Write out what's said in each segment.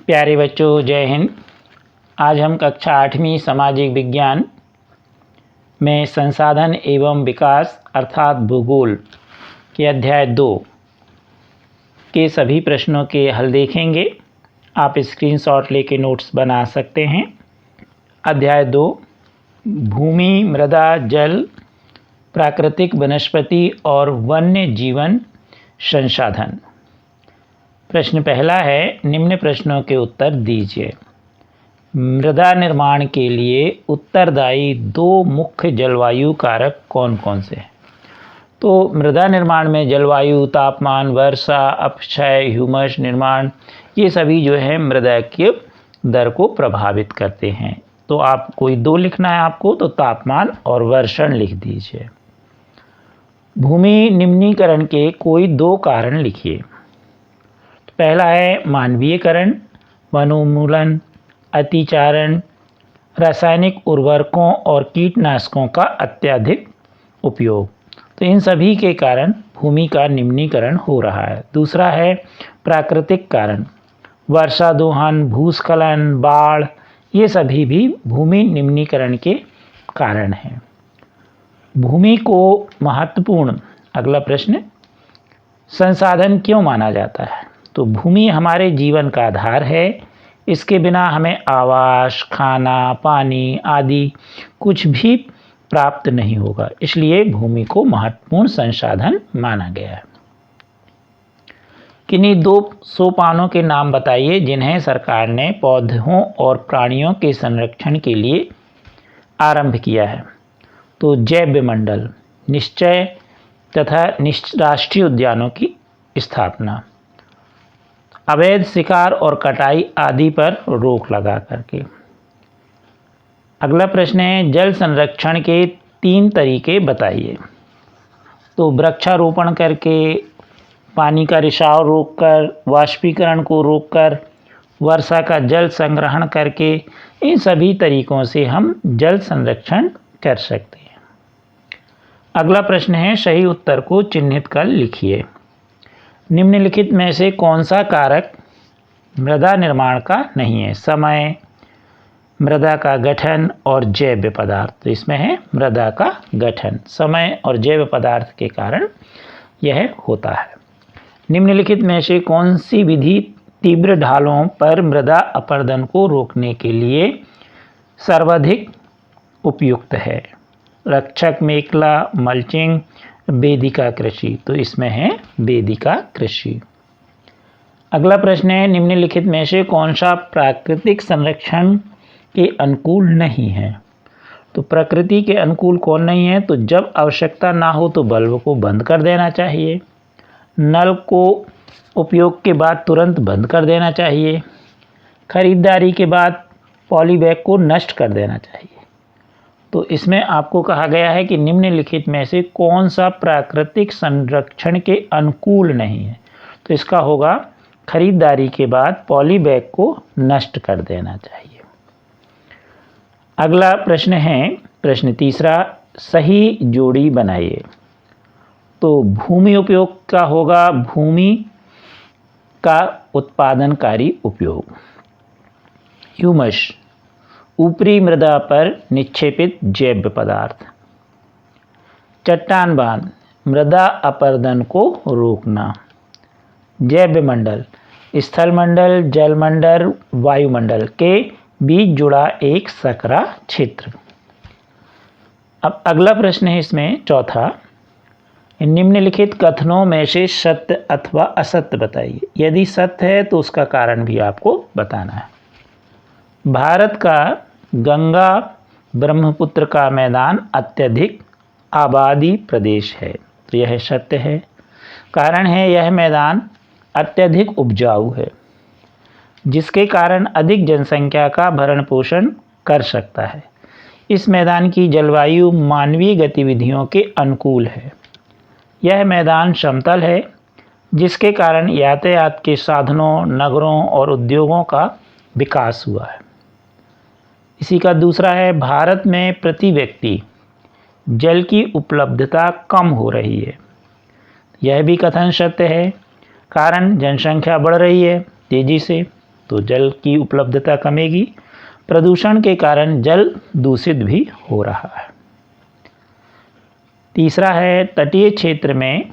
प्यारे बच्चों, जय हिंद। आज हम कक्षा 8वीं सामाजिक विज्ञान में संसाधन एवं विकास अर्थात भूगोल के अध्याय 2 के सभी प्रश्नों के हल देखेंगे। आप स्क्रीनशॉट लेके नोट्स बना सकते हैं। अध्याय 2 भूमि, मृदा, जल, प्राकृतिक वनस्पति और वन्य जीवन संसाधन। प्रश्न पहला है, निम्न प्रश्नों के उत्तर दीजिए। मृदा निर्माण के लिए उत्तरदायी 2 मुख्य जलवायु कारक कौन कौन से हैं? तो मृदा निर्माण में जलवायु, तापमान, वर्षा, अपक्षय, ह्यूमस निर्माण, ये सभी जो है मृदा के दर को प्रभावित करते हैं। तो आप कोई 2 लिखना है आपको, तो तापमान और वर्षण लिख दीजिए। भूमि निम्नीकरण के कोई 2 कारण लिखिए। पहला है मानवीयकरण, वनोन्मूलन, अतिचारण, रासायनिक उर्वरकों और कीटनाशकों का अत्यधिक उपयोग। तो इन सभी के कारण भूमि का निम्नीकरण हो रहा है। दूसरा है प्राकृतिक कारण, वर्षा दोहन, भूस्खलन, बाढ़, ये सभी भी भूमि निम्नीकरण के कारण हैं। भूमि को महत्वपूर्ण, अगला प्रश्न, संसाधन क्यों माना जाता है? तो भूमि हमारे जीवन का आधार है। इसके बिना हमें आवास, खाना, पानी आदि कुछ भी प्राप्त नहीं होगा। इसलिए भूमि को महत्वपूर्ण संसाधन माना गया है। किन्हीं 2 सोपानों के नाम बताइए जिन्हें सरकार ने पौधों और प्राणियों के संरक्षण के लिए आरंभ किया है। तो जैव मंडल, निश्चय तथा राष्ट्रीय उद्यानों की स्थापना, अवैध शिकार और कटाई आदि पर रोक लगा करके। अगला प्रश्न है, जल संरक्षण के 3 तरीके बताइए। तो वृक्षारोपण करके, पानी का रिसाव रोककर, वाष्पीकरण को रोककर, वर्षा का जल संग्रहण करके, इन सभी तरीकों से हम जल संरक्षण कर सकते हैं। अगला प्रश्न है, सही उत्तर को चिन्हित कर लिखिए। निम्नलिखित में से कौन सा कारक मृदा निर्माण का नहीं है? समय, मृदा का गठन और जैव पदार्थ। तो इसमें है मृदा का गठन, समय और जैव पदार्थ के कारण यह होता है। निम्नलिखित में से कौन सी विधि तीव्र ढालों पर मृदा अपरदन को रोकने के लिए सर्वाधिक उपयुक्त है? रक्षक मेखला, मल्चिंग, वेदिका कृषि। तो इसमें है वेदिका कृषि। अगला प्रश्न है, निम्नलिखित में से कौन सा प्राकृतिक संरक्षण के अनुकूल नहीं है? तो प्रकृति के अनुकूल कौन नहीं है? तो जब आवश्यकता ना हो तो बल्ब को बंद कर देना चाहिए, नल को उपयोग के बाद तुरंत बंद कर देना चाहिए, खरीदारी के बाद पॉलीबैग को नष्ट कर देना चाहिए। तो इसमें आपको कहा गया है कि निम्नलिखित में से कौन सा प्राकृतिक संरक्षण के अनुकूल नहीं है? तो इसका होगा खरीदारी के बाद पॉलीबैग को नष्ट कर देना चाहिए। अगला प्रश्न है, प्रश्न तीसरा, सही जोड़ी बनाइए। तो भूमि उपयोग का होगा भूमि का उत्पादनकारी उपयोग, ह्यूमस, ऊपरी मृदा पर निक्षेपित जैव पदार्थ, चट्टान बांध, मृदा अपरदन को रोकना, जैव मंडल, स्थल मंडल, जल मंडल, वायुमंडल के बीच जुड़ा एक सकरा क्षेत्र। अब अगला प्रश्न है इसमें चौथा, निम्नलिखित कथनों में से सत्य अथवा असत्य बताइए। यदि सत्य है तो उसका कारण भी आपको बताना है। भारत का गंगा ब्रह्मपुत्र का मैदान अत्यधिक आबादी प्रदेश है। तो यह सत्य है। कारण है, यह मैदान अत्यधिक उपजाऊ है, जिसके कारण अधिक जनसंख्या का भरण पोषण कर सकता है। इस मैदान की जलवायु मानवीय गतिविधियों के अनुकूल है। यह मैदान समतल है, जिसके कारण यातायात के साधनों, नगरों और उद्योगों का विकास हुआ है। इसी का दूसरा है, भारत में प्रति व्यक्ति जल की उपलब्धता कम हो रही है। यह भी कथन सत्य है। कारण जनसंख्या बढ़ रही है तेजी से, तो जल की उपलब्धता कमेगी। प्रदूषण के कारण जल दूषित भी हो रहा है। तीसरा है, तटीय क्षेत्र में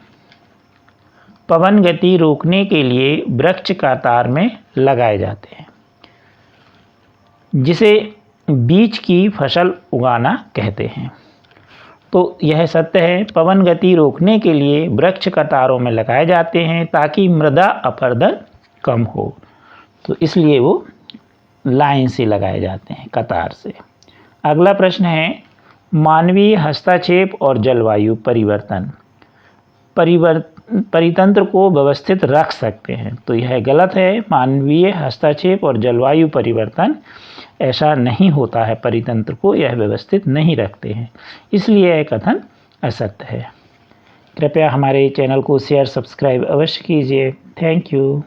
पवन गति रोकने के लिए वृक्ष कतार में लगाए जाते हैं, जिसे बीज की फसल उगाना कहते हैं। तो यह सत्य है, पवन गति रोकने के लिए वृक्ष कतारों में लगाए जाते हैं ताकि मृदा अपरदन कम हो, तो इसलिए वो लाइन से लगाए जाते हैं, कतार से। अगला प्रश्न है, मानवीय हस्तक्षेप और जलवायु परिवर्तन परितंत्र को व्यवस्थित रख सकते हैं। तो यह गलत है। मानवीय हस्तक्षेप और जलवायु परिवर्तन ऐसा नहीं होता है, परितंत्र को यह व्यवस्थित नहीं रखते हैं, इसलिए यह कथन असत्य है। कृपया हमारे चैनल को शेयर सब्सक्राइब अवश्य कीजिए। Thank you.